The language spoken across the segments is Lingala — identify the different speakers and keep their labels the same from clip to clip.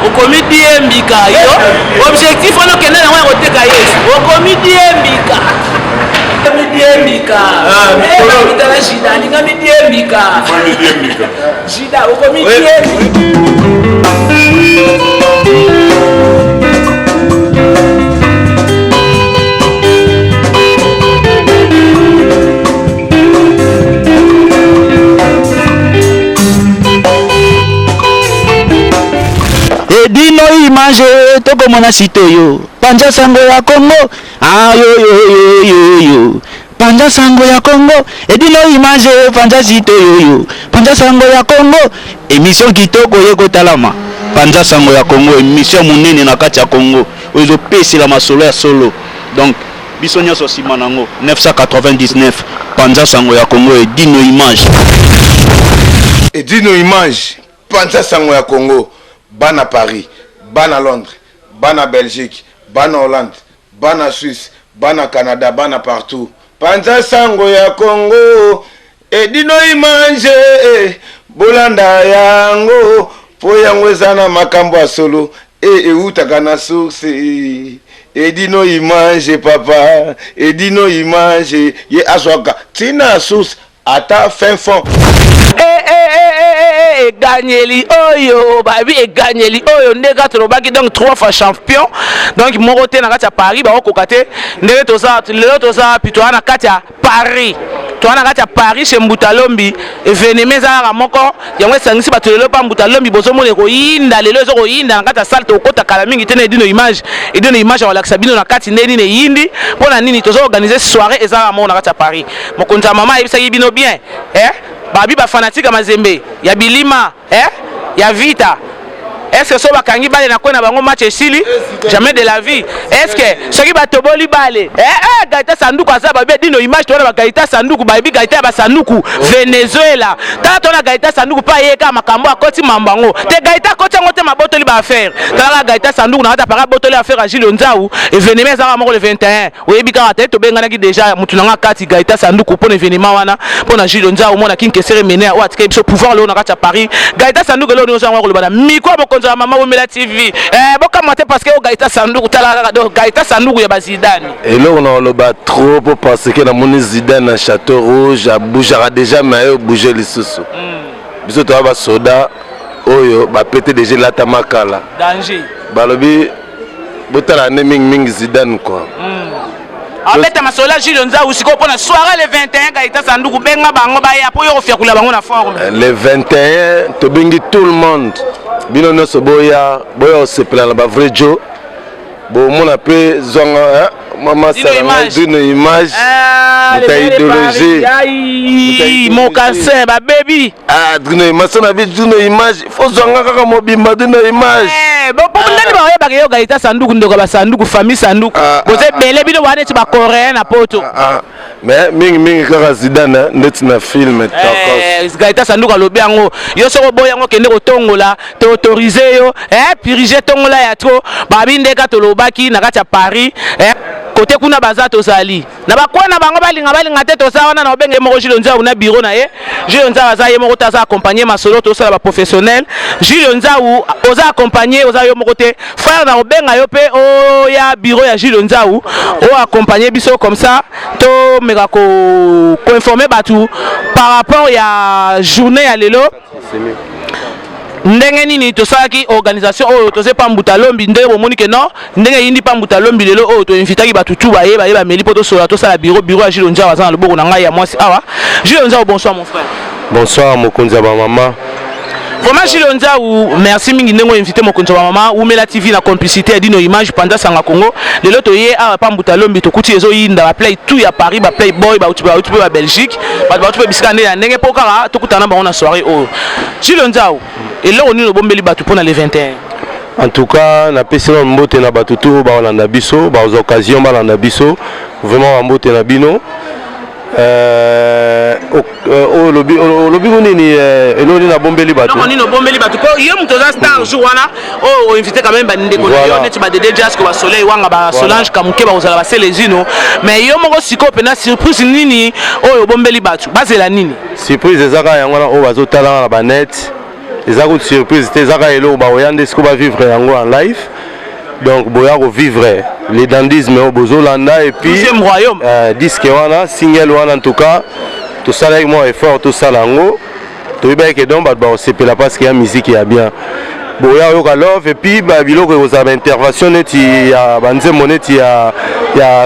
Speaker 1: okomi diembika yo objectif ono kende na ngwa koteka Yesu okomi diembika mitala jida linga midiembika jida okomi diembika
Speaker 2: Edino image toko mona sitoyo panja sango ya Congo yo panja sango ya Congo edino image panja sitoyo panja sango ya Congo émission kitoko yeko talama panja sango ya Congo émission munene na kati ya Congo ozo pesi la masolo ya solo donc biso nyonso sima nango 999 panja sango ya Congo edino image
Speaker 3: panja sango ya Congo bana Paris, bana Londres, bana Belgique, bana Hollande, bana Suisse, bana Canada, bana partout. Panza sango ya Congo, edino imanje, bolanda yango, po yango ezana makambo ya solo, eutaka na source. Edino imanje papa, edino imanje, ye aswaka, tina source, ata fin fond.
Speaker 1: Gagneli oyo babi e gagneli oyo ndeka tolobaki donc 3 fois champion donc morote na kati ya Paris ba okokate ndeke toza lelo toza pito na kati ya Paris toana kati ya Paris chez Mbutalombi événement za moko yango sangisi bato lelo pa Mbutalombi bozo mone ko yinda lelo zo ko yinda na kati ya salle to kota kala mingi tene edino image wala sabino na kati ndeni ne yindi pona nini tozo organiser soirée eza mo na kati ya Paris mokonza mama ebisa yibino bien babi ba fanatique Mazembe ya bilima ya vita est-ce que so bakangi bale na kwena bango match esili jamais de la vie est-ce que soki batoboli bale Gaita Sanduku asa babi dino image to na Gaita Sanduku babi Gaita ba Sanduku Venezuela ta to na Gaita Sanduku pa yeka makambo akoti mambango te Gaita koti ngote mabotoli ba affaire ta Gaita Sanduku na ta para botoli affaire a Gilles Nzau événement za moko le 21 oyebi ka ta to bengana ki déjà mutu na kati Gaita Sanduku pona événement wana pona Gilles Nzau mona kinkesere mene wa tika biso pouvoir le na kati Paris Gaita Sanduku le no za ngwa ko bana mikwa bokonza mama Womela TV boka mate parce que Gaita Sanduku tala Gaita Sanduku ya bazidani
Speaker 4: et là on a le bas trop parce que la monnaie Zidane à Château Rouge a bougé déjà mais bouger les sous biso to ba soda oyo ba pété déjà la tamakala
Speaker 1: danger
Speaker 4: balobi botala ming Zidane quoi
Speaker 1: abeta masola Gilles Nzau siko pona soirée le 21 Gaita Sanduku benga bango ba ya po yo fiakula bango na forme
Speaker 4: le 21 to bengi tout le monde bino no boya se plan ba vrai Joe bo mona pe zonga mama sala dino image ta idéologie
Speaker 1: mon cancer ba baby
Speaker 4: dino image na bi dino image fo zonga kaka mobimba dino image
Speaker 1: bo ndani ba yeba yo Gaita Sanduku ndoko ba Sanduku famille Sanduku boze bele bino wane ti ba coréen na poto
Speaker 4: mais mingi kaka Zidane net na film takos
Speaker 1: Gaita Sanduku alobi yango yo soko boya ngo kende ko tongola te autoriser yo piriger tongola ya tro babi ndeka tolobaki na kati ya Paris côté kuna bazato zali na bakwana bango balinga te tosa wana na obenge moko Gilles Nzau na bureau na ye Gilles Nzau aza ye moko taza accompagner masolo to sala ba professionnel Gilles Nzau oza accompagner oza yo moko te frère na obenga yo pe o ya bureau ya Gilles Nzau o accompagner biso comme ça to meka ko informer batu par rapport ya journée ya lelo ndenge nini tosalaki organisation oyo toze pa Mbutalombi ndenge bomoni ke non ndenge yindi pa Mbutalombi lelo oyo to invitaki batutu bayeba meli po tosola tosala bureau ya Gilles Nzau aza na loboko na ngai ya mwasi awa Gilles Nzau bonsoir mon frère
Speaker 4: bonsoir mokonzi ba mama
Speaker 1: vraiment Gilles Nzau merci mingi ndenge invité mokonzi ba mama Womela TV na complicité dino image panda sanga Congo lelo to ye awa pa Mbutalombi to kuti ezo yinda ba play tout ya Paris ba play boy ba utupe ba Belgique ba utupe bisika ndenge po kaka to kutana ba na soirée oyo Gilles Nzau et là on est bombeli batu pour le 21
Speaker 4: en tout cas na pesina mbote na batutu ba olanda biso ba aux occasions ba olanda biso vraiment mbote na bino lobi nini eloni na bombeli batu
Speaker 1: non nino bombeli batu ko yo mutoza star jour wana o invité quand même ba ndeko yo net ba Dédé Jazz ko ba Soleil wanga ba Solange Kamuke ba ozala ba Selezino mais yo moko siko pena surprise nini oyo bombeli batu bazela nini
Speaker 4: surprise ezaka yango na o bazotala na ba net eza ko surprise te ezaka elo ba oyande siko ba vivre yango en live. Donc boya ko vivre les dandisme au Bozolanda et puis
Speaker 1: deuxième royaume
Speaker 4: disque wana single wana en tout cas tout ça avec moi effort tout ça lango to ba ke donc ba sepela parce qu'il y a musique ya bien boya yo ka love et puis ba biloko ko za intervention neti ya banze moneti ya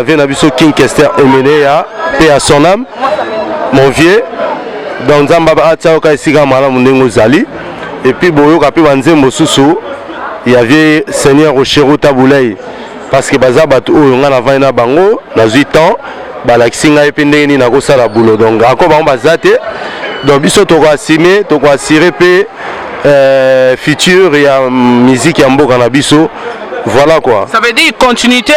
Speaker 4: vena biso King Kester Emene ya paix à son âme mon vieux donc nzamba ba atia ka sika mala mundengo zali et puis boyo ka pe banze mosusu il y avait Seigneur Rochero Taboulay parce que baza bato oyo nga na vaina bango na 8 ans balakisi ngai pe ndenge nini nakosala boulot donc ako bango baza te donc biso toko assumer toko assurer pe futur ya musique ya mboka na biso. Voilà quoi.
Speaker 1: Ça veut dire continuité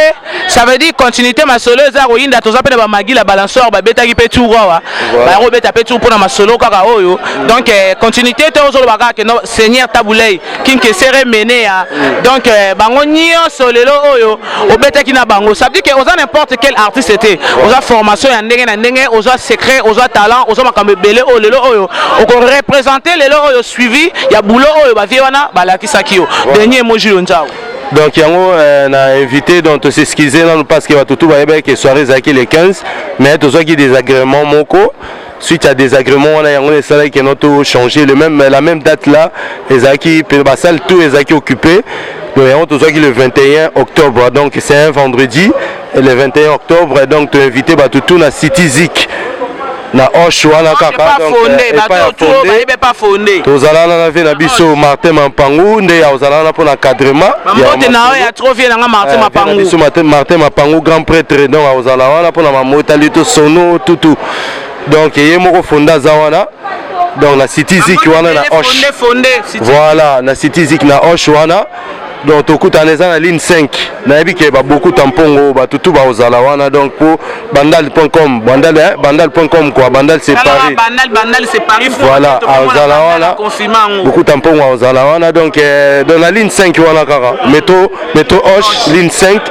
Speaker 1: ma solo za roinda toza pe na ba magi la balanceur ba beta ki pe tour wa. Ba ro beta pe tour pour na ma solo kaka oyo. Donc continuité to zo ba ka no Seigneur Taboulay King Kester Emene ya. Donc bango nyo solelo oyo o beta ki na bango. Ça veut dire que oza n'importe quel artiste était. Oza formation ya ndenge na ndenge, oza secret, oza talent, oza makambe belé o lelo oyo. O ko représenter lelo oyo suivi ya boulot oyo ba vie wana ba la kisaki yo. Dernier mot Jules Nzao.
Speaker 4: Donc yango na invité donc to s'excuser là parce que tout va bien que soirée zaki les 15 mais tout ça qui désagrément moko suite à désagrément on a yango les salles qui ont tout changé la même date là les zaki ba salle tout les zaki occupé donc yango tout ça qui le 21 octobre donc c'est un vendredi et le 21 octobre donc tu invité ba tout na City Zik na Oshwana kaka donc
Speaker 1: pas fondé
Speaker 4: tozala na ve na biso Martin Mapangu nde ya ozala na pona cadrement
Speaker 1: ya na ya trop bien na Martin Mapangu
Speaker 4: biso Martin Mapangu grand prêtre donc ozala wana pona mamota lito sono tout donc yé moko fonda zawana donc la City Zik wana na Osh voilà na City Zik na Oshwana donc tokutana eza na ligne 5 nayebi ke ba beaucoup tampongo ba tutu ba ozala wana donc pour bandal.com bandal.com quoi bandal c'est Paris
Speaker 1: bandal c'est Paris
Speaker 4: voilà ozala wana beaucoup tampongo ozala wana donc dans la ligne 5 wana kaka métro Hoche ligne 5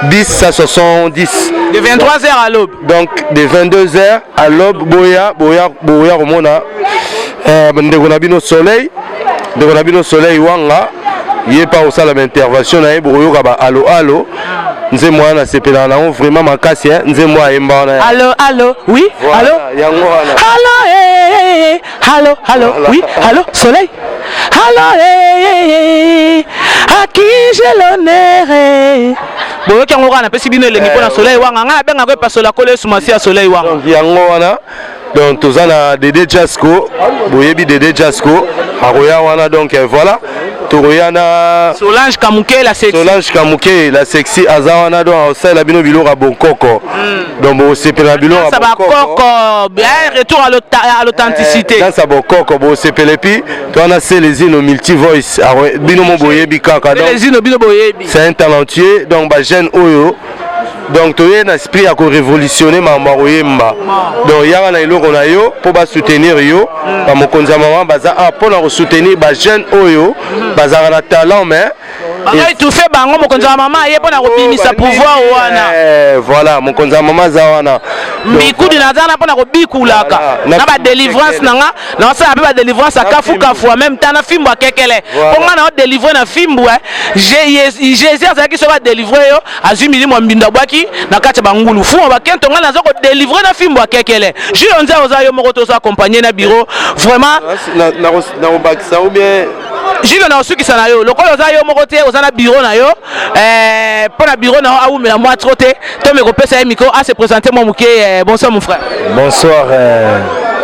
Speaker 4: 10 à 70
Speaker 1: de 23h à l'aube
Speaker 4: donc de 22h à l'aube boya romona ndeko na bino soleil wanga yé pas au salle d'intervention na eboyo ka ba allo nze moi na sepela na vraiment makasi nze moi emba na
Speaker 1: allo oui allo
Speaker 4: yango wana
Speaker 1: allo oui allo soleil allo à qui j'ai l'honneur boyo kango kana pesi bino elengi pona soleil wanga nga benga ko pasola kole sumasi ya soleil wanga
Speaker 4: donc yango wana donc tozana Dede Jasco boyebi Dede Jasco aroya wana donc voilà Toroyana
Speaker 1: Solange Kamouké la sexy azawana donc au la bino bilora bonkoko donc bo sepela bilora bonkoko bien retour à l'authenticité
Speaker 4: dans sa bonkoko bo sepela puis toi na c'est les ino multi voice bino mo boyebi kaka donc
Speaker 1: les ino bino boyebi
Speaker 4: c'est un talentueux donc ba jeune oyo donc tu es un esprit à révolutionner ma oyemba donc yaka na iloko na yo pour ba soutenir yo ba mokonza maman baza pour la soutenir ba jeune oyo baza na talent mais
Speaker 1: et tout fait bango mokonza maman ye pour na kobimisa pouvoir wana
Speaker 4: voilà mokonza maman za wana
Speaker 1: bikudu na zana pour na kobikulaka na ba délivrance nanga na ça ba délivrance à kafu en même temps na fimbo kekele pour nga na délivrer na fimbo Jésus azaki so ba délivrer yo azumi mo mbinda bwaki na kati bangulu fu ba kento nga na zo ko délivrer na fimbo kekele Jules Nzao za yo moko to so accompagner na bureau vraiment
Speaker 4: na obakisa ou bien
Speaker 1: Jules na osukisa na yo lokolo za yo moko te ozana bureau na yo pour na bureau na awu mela moi trop te to me ko pesa e micro à se présenter moi muke bonsoir mon frère
Speaker 4: bonsoir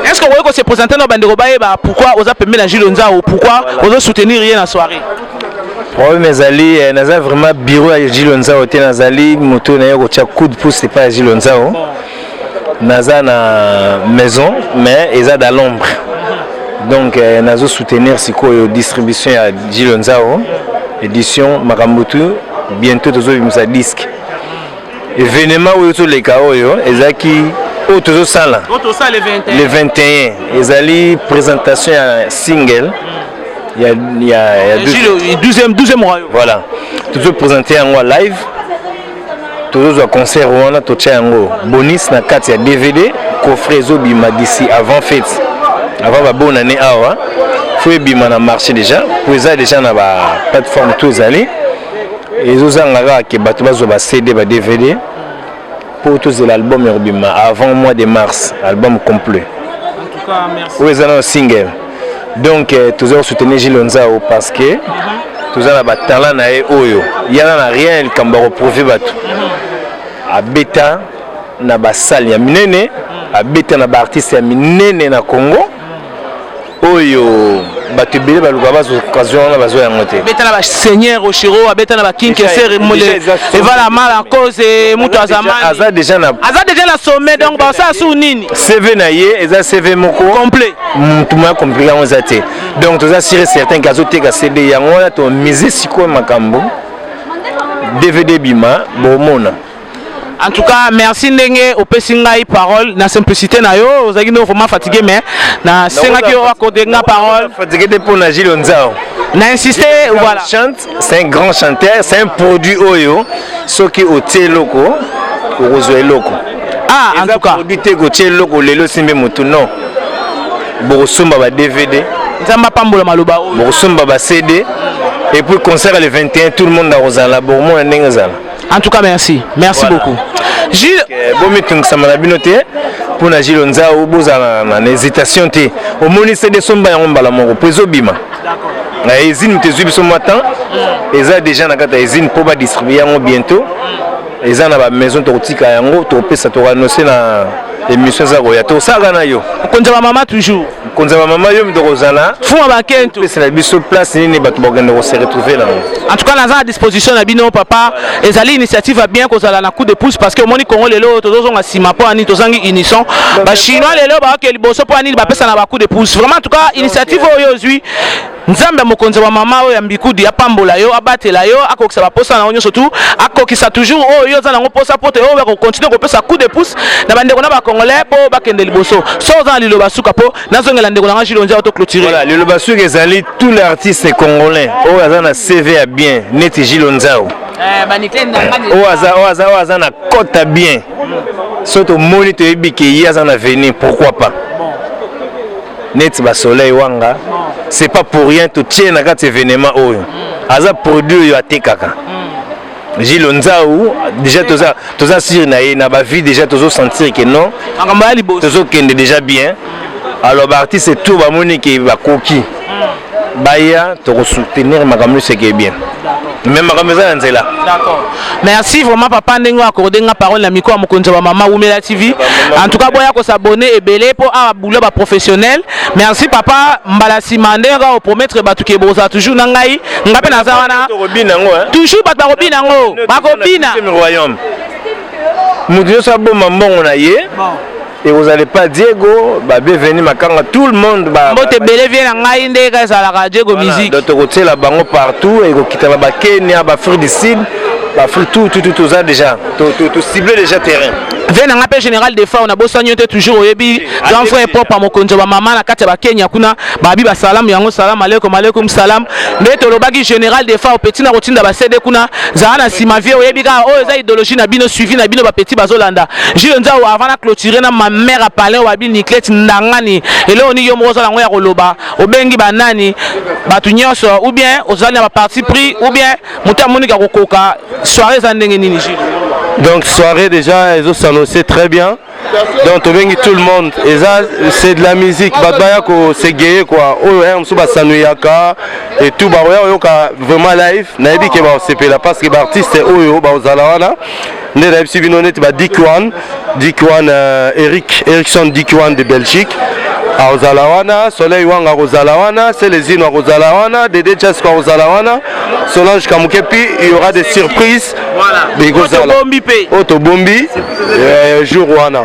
Speaker 1: est-ce que vous voyez se présenter dans bandeko baeba pourquoi oza pembe na Jules Nzao pourquoi ozo soutenir rien en soirée
Speaker 5: oui mais ali naza vraiment bureau à Jules Nzao te nazali moto na yo tia coup de pouce c'est pas Jules Nzao naza na maison mais eza dans l'ombre donc nazo soutenir sikoyo distribution ya Jules Nzao édition Makambutu bientôt tozo bimisa disque événement oyo to leka oyo ezaki oyo tozo sala le 21 ezali présentation ya single il y a
Speaker 1: 12e royaume
Speaker 5: voilà tozo présenter yango live tozo concert wana to tia yango bonus na kati ya DVD coffret ezobima d'ici avant fête avant ba bonne année awa faut ebima na marché déjà pour eza déjà na ba plateforme tous ali ezozanga ke bato bazwa ba CD ba DVD pour tous l'album ebima avant mois de mars album complet.
Speaker 1: En tout cas merci.
Speaker 5: Oui, c'est un single. Donc toujours soutenir Gilles Nzao parce que tous a ba talent na oyo il y en a rien il kamba reprouver bato a beta na ba salle ya minene a beta na ba artiste ya minene na Congo oyo bato bele baluka bazo occasion na bazo ya ngote
Speaker 1: beta na ba seigneur Oshiro a beta na ba king kesser molé et voilà mal à cause mutu azamani
Speaker 5: aza déjà na
Speaker 1: sommet donc ba ça sou nini
Speaker 5: CV na ye eza CV moko
Speaker 1: complet
Speaker 5: tout ma compliqué on zate donc tous assurer certains cas oteka CD yango na to mise siko makambo DVD bima bomona.
Speaker 1: En tout cas, merci ndenge opesi ngai parole na simplicité na yo, ozaki no vraiment fatigué mais na senga ki o accorder nga parole.
Speaker 5: Fatigué de pour na Gilles Nzao.
Speaker 1: Na insister voilà.
Speaker 5: Chante, c'est un grand chanteur, c'est un produit oyo, soki otie loko, ozwe loko.
Speaker 1: Ah, en tout cas,
Speaker 5: produit te gotie loko lelo simbe mutu non. Bosomba ba DVD,
Speaker 1: nzamba pambola maloba oyo.
Speaker 5: Bosomba ba CD et puis concert le 21 tout le monde na Rosala, bon mon ndenge zala.
Speaker 1: En tout cas, merci. Merci voilà. Beaucoup. Gilles.
Speaker 5: Bon, mais tu as binoté pour la Gilles Nzao, vous avez une hésitation. Au moins, c'est des sommes en balamoro. Préso bima. D'accord. La usine, tu es sur matin. Et ça, déjà, dans la usine, pour distribuer bientôt. Et ça, dans la maison, tu as un tu as annoncé dans l'émission Zagoya. Tu as un yo.
Speaker 1: Konzaba maman toujours.
Speaker 5: Konzaba maman yo mdorozana.
Speaker 1: Fou abakento.
Speaker 5: C'est la biso place ni batu baganda se retrouver là.
Speaker 1: En tout cas, nous avons à disposition na bino papa. Et ça l'initiative a bien kozala na coup de pouce parce que moni Congo lelo tozo nga sima po ani tozangi unison. Ba chinois lelo ba ke liboso po ani ba pesa na ba coup de pouce. Vraiment en tout cas, initiative oyo zui nzambe mokonzi wa mama oyo ya mbikudi ya pambola yo abatela yo akokisa ba posa na onyo surtout akokisa toujours oyo za na ngo posa pote oyo ba continuer ko pesa coup de pouce na bandeko na ba congolais po bakende liboso. So za liloba suka po nazongela ndeko na Gilles Nzao to clôturer.
Speaker 5: Voilà, liloba suka ezali tous les artistes congolais oyo za na CV à bien net Gilles Nzao. Oaza na kota bien. Surtout moni to ebike yaza na venir pourquoi pas. Net ba soleil wanga. C'est pas pour rien tu tiens na kat événement oyo. Aza produit yo atekaka. Gilles Nzao déjà toza sur na ba vie déjà tozo sentir que non. Tozo kende déjà bien. Alors ba artiste tout ba moni ki ba koki. Baya to soutenir makamlu ce qui est bien. Même makamza nzela.
Speaker 1: D'accord. Merci vraiment papa ndengo accordé nga parole na miko mokonzi wa mama Umela TV. En tout cas boya ko s'abonner et belé pour a boulot ba professionnel. Merci papa mbala simandera au promettre batu ke boza toujours na ngai ngape na zawana. Toujours ba robina ngo. Ba robina.
Speaker 5: Royaume. Mudio sa bo mbongo na ye. Et vous allez pas Diego, bah bienvenue makanga tout le monde bah.
Speaker 1: Mbote belé vient na ngai ndeka za la Diego musique.
Speaker 5: De côté la bango partout et ko kitaba ba Kenya ba Afrique du Sud, ba Afrique tout ça déjà. Tout cibler déjà terrain.
Speaker 1: Vena ngape général des fois on a bossa nyote toujours oyebi grand frère propre à mokonzo ba mama na kati ba Kenya kuna ba biba salam yango salam alaikum salam ndeto lobaki général des fois au petit na rotinda ba CD kuna za na sima vie oyebi ka o za idéologie na bino suivi na bino ba petit bazolanda Gilles Nzao avant na clôturer na ma mère a parlé wa bi Niclette ndangani ele oni yo mozo la ngo ya koloba obengi ba nani batu nyonso ou bien ozali na ba parti pris ou bien muta monika kokoka soirée za ndenge nini Gilles.
Speaker 4: Donc soirée déjà, ils ont annoncé très bien. Donc tout le monde. Et ça, c'est de la musique. Badbayako, c'est gay quoi. Oh, on se bat Sanuyaka et tout. Bah vraiment live. Naïbi qui va se là parce que l'artiste c'est Oyo, bah Zalawana. Né d'ailleurs si vinonet bah Dikwan Erickson Dikwan de Belgique. À Ozalawana, Soleil Wanga Ozalawana, Célésine Ozalawana, Dédé Jasko Ozalawana, Solange Kamukepi, il y aura des surprises.
Speaker 1: Voilà.
Speaker 4: Otobombi, jour Wana.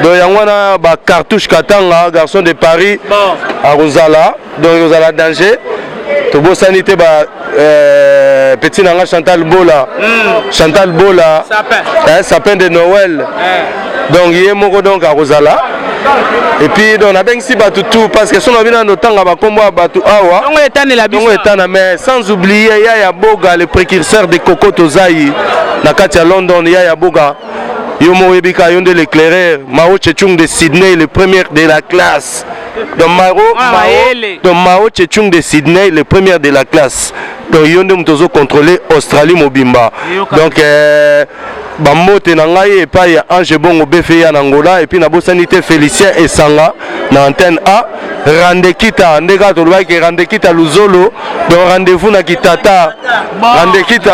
Speaker 4: Donc Yangwana, cartouche Katanga, garçon de Paris, à Rosala, donc Rosala danger. Tobo sanité, petit Nanga Chantal Bola, Chantal Bola, sapin de Noël. Donc il y a mon donc à Rosala. Et puis on a bien ici tout parce que si on a bien dans temps à combo batu awa mais sans oublier Yaya Boga le précurseur de Coco Tozaï na Katia London Yaya Boga Yomo Ebika Yonde l'éclaireur Mao Chechung de Sydney le premier de la classe Donc Mao Tchechung de Sydney, le premier de la classe. Donc Yonde Mtozo contrôlé Australie Mobimba. Donc Bamote Nangaye et pas Ange Bongo BFA en Angola et puis Nabo Sanité Félicien et Sanga na antenne A. Randekita, Ndega Tolwa qui Randekita Luzolo. Donc rendez-vous na Kitata. Randekita.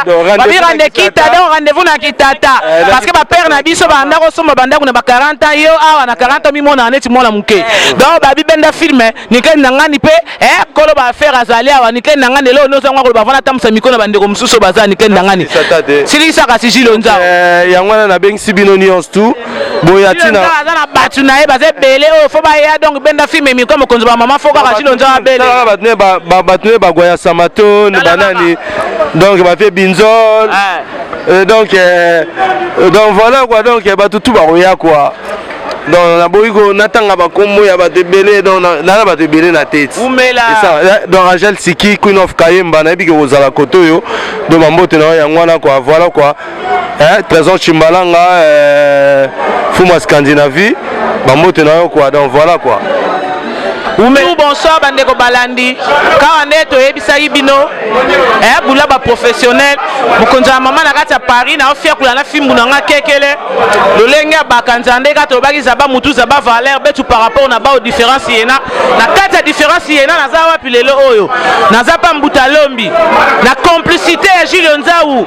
Speaker 1: Randekita donc rendez-vous na Kitata. Parce que ma père na biso banda ko somba banda kuna ba 40 ans yo awa na 40 mi mona neti mona muke. Donc babi benda filme ni ken nangani pe kolo ba faire azali awa ni ken nangani lo no zangwa ko ba vana tamsa mikona bandeko mususo baza ni ken nangani. Sili saka si Jilonza.
Speaker 4: Yangwana na beng sibino nyons tout. Boyatina.
Speaker 1: Na batu na e baze bele o fo ba ya donc benda filme mi ko mokonzo ba mama fo ka Jilonza bele.
Speaker 4: Batne ba goya samato ne banani. Donc ba fait binzol. Donc voilà quoi, donc tout ba roya quoi. Donc na boyiko natanga ba kombo ya ba tebele donc na ba tebele na tête. Donc Angel Siki Queen of Kayemba na biki ozala koto yo. Donc mambote na yangwana quoi, voilà quoi. Trésor Chimbalanga Fuma Scandinavie, mambote na yo quoi, donc voilà quoi.
Speaker 1: Bonsoir bandeko balandi quand on est ebisa ibino bula ba professionnel mukonza mama na kati ya Paris na ofia kula na film na kekele lolenge ba kanzande ka to baki zaba mutu zaba valeur betu par rapport na ba au différence yena na kati ya différence yena na za wapi lelo oyo na za pa mbuta lombi na complicité ya Jules Nzaou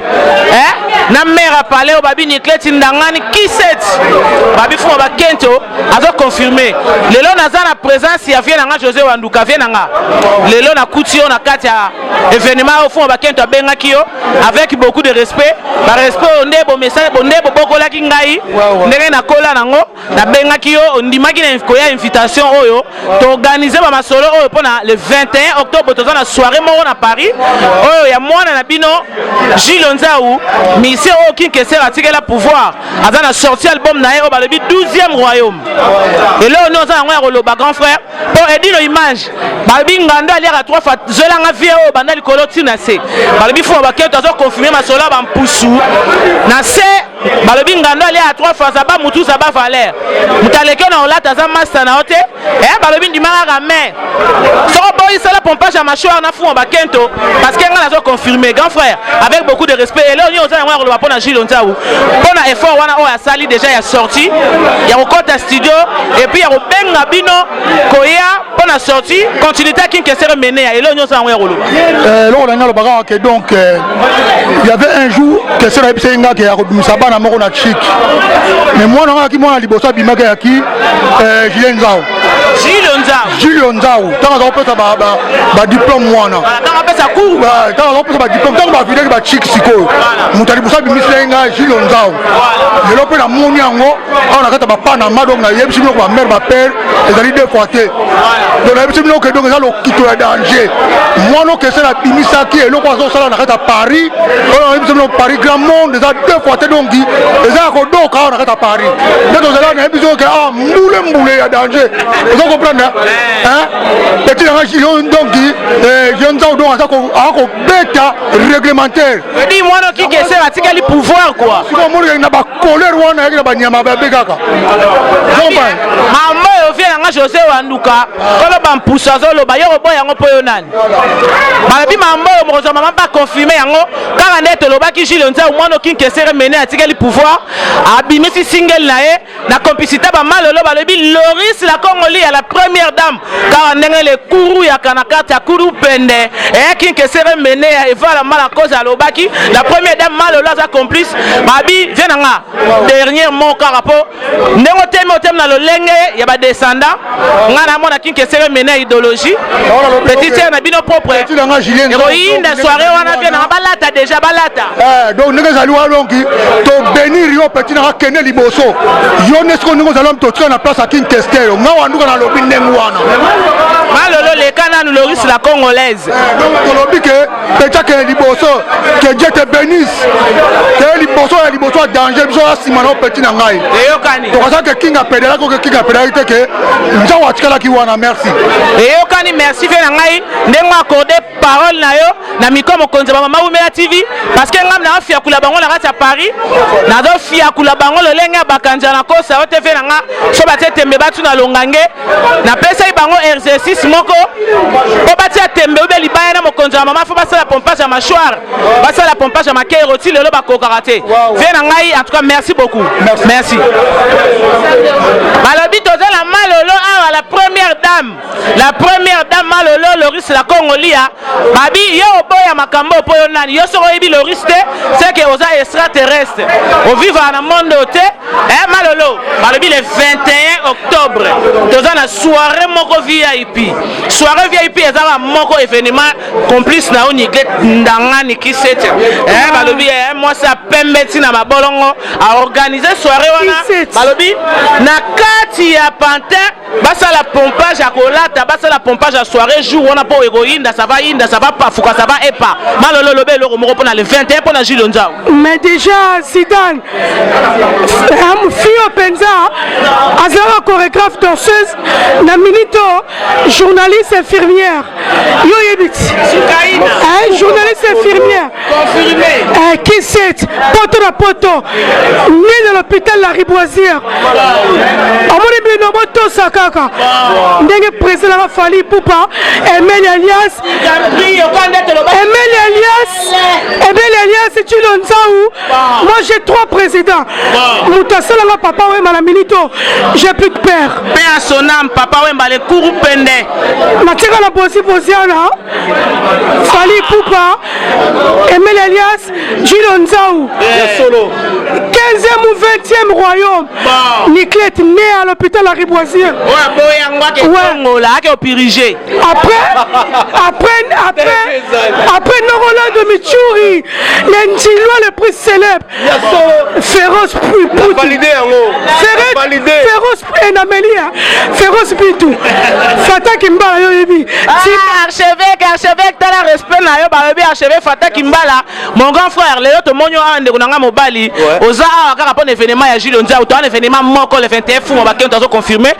Speaker 1: na mère parler au babi Nikleti ndangani kiset babi fuma ba kento azo confirmer lelo na za na présence ya nanga José Wanduka nanga lelo na kutio na kati ya événement au fond bakento benga kio avec beaucoup de respect par respect ondebo message ondebo bokola kingai ndenge na kola nango na benga kio ondimaki na koya invitation oyo to organiser ba masolo oyo pona le 21 octobre toza na soirée moko na Paris oyo ya mwana na bino Jules Nzaou mission au Kinkesera atikela pouvoir aza na sorti album na yo ba le 12e royaume et là on a un roloba grand frère pour aider nos images balbi ngando ali à 3 fois zelanga vie o banda likolo tina se balbi fo ba keto azo confirmer masola ba mpusu na se balbi ngando ali à 3 fois ça ba mutu ça ba valeur mutaleke na olata za master na hote balbi ndimanga gamin so boy ça la pompage à mâchoire na fo ba kento parce que nga azo confirmer grand frère avec beaucoup de respect et là on y oza ngwa roloba pona Jules Nzaou pona effort wana o ya sali déjà ya sorti ya kokota studio et puis ya kobenga bino koya pour la sortie continuité qui s'est mené et là nous sommes en rôle
Speaker 6: donc il y avait un jour que c'est la bisenga qui a Musaba na moko na chic mais moi non qui moi libosa bimaka ya ki Jules Nzaou tant on peut ça ba diplôme moi non
Speaker 1: tant on peut ça cours
Speaker 6: tant on peut ça ba diplôme tant ba vidéo ba chic siko muta libosa bimisenga Jules Nzaou le lope na moni yango on a kata ba pana madong na yebisi ko ba mère ba père et ali deux fois donc la biso que donc ça le kito ya danger moi non que c'est la bimisaki et le quoi ça na kata Paris on a biso Paris grand monde déjà deux fois donc déjà ko donc on a kata Paris donc ça na biso que mboule ya danger vous comprenez hein petit donc jeune ça donc ça ko bêta réglementaire
Speaker 1: dis moi non qui c'est la tikali pouvoir quoi
Speaker 6: si moi il na ba colère wana ya ba nyama ba bekaka
Speaker 1: maman yo vient nga José Wanduka kolo ba mpusa zolo ba yo boy yango poyo nani balabi mambo yo mozo mama ba confirmer yango kaka ndete lobaki Jules Nzaou mwana Kinkesere mené atikeli pouvoir abimisi single na ye na complicité ba malolo balobi Loris la Congolais à la première dame kaka ndenge le kuru ya kanakata ya kuru pende Kinkesere mené eva la mala cause à lobaki la première dame malolo za complice babi venanga dernier mot karapo ndenge teme na lolenge ya ba descendant ngana mona Kinkesere mené idéologie petit na bino propre héroïne de soirée wana bien na balata déjà balata
Speaker 6: donc ndenge zali wa longi to bénir yo petit na kene liboso yo nesko ndenge zalom to tika na place à Kinkesere nga wanduka na lobi ndenge wana
Speaker 1: malolo le kana nous Loris la Congolaise
Speaker 6: donc to lobi que petit kene liboso que Dieu te bénisse que liboso danger biso asima na opeti na ngai
Speaker 1: eyokani
Speaker 6: tokazaki kinga pedelaki oke kinga pedelaki te ke nzango atikalaki wana merci
Speaker 1: eyokani merci fe na ngai ndenge accordé parole na yo na miko mokonzi ba mama Umela TV parce que ngam na fiakula bango na kati ya Paris na do fiakula bango lolenge ya bakanja na kosa ote fe na nga so batie tembe batu na longange na pesa bango exercice moko po batia tembe ube libaya na mokonzi ya mama fo basala pompage ya mâchoire basala pompage ya makei roti lelo bakokaka te fe na ngai en tout cas merci beaucoup merci balobi toza la malolo awa la première dame malolo Loris la Congolia babi yo oboya makambo po yo nani yo soko yebi Loris te c'est que oza extraterrestre o vivre na monde te malolo balobi le 21 octobre toza na soirée moko VIP eza moko événement complice na onige ndangani kisete balobi moi ça pembe tina mabolongo a organiser soirée wana balobi na kati ya Pantin basala pompage ya kolata basala pompage ya soirée jour wana po egoinda ça va pas fuka ça va epa malolo lobe loko moko pona le 21 pona Jules Nzao
Speaker 7: mais déjà Zidane fio penza azara chorégraphe danseuse na minito journaliste infirmière yo yebiti journaliste infirmière confirmé qui c'est poto na poto né dans l'hôpital La Riboisière amoni bino boto sakaka ndenge président la Fally Ipupa Emel Alias Jules Nzao. Moi j'ai 3 présidents Moutasala la papa Wemba la minito j'ai plus de père
Speaker 1: père à son âme papa Wemba le kourou pende
Speaker 7: matika la bosi bosiana Fally Ipupa Emel Alias Jules Nzao 15e ou 20e royaume Niclette né à l'hôpital La Riboisière après Norola de Michouri l'Enchilwa le prix célèbre Féroce Enamelia Féroce Bitou Fata Kimbala Yoyebi
Speaker 1: archevêque dans la respect na yo balobi archevêque Fata Kimbala mon grand frère le to monyo ande kunanga mobali oza kaka pona événement ya Jules Nzao to un événement moko le 21 fou ba kento confirmer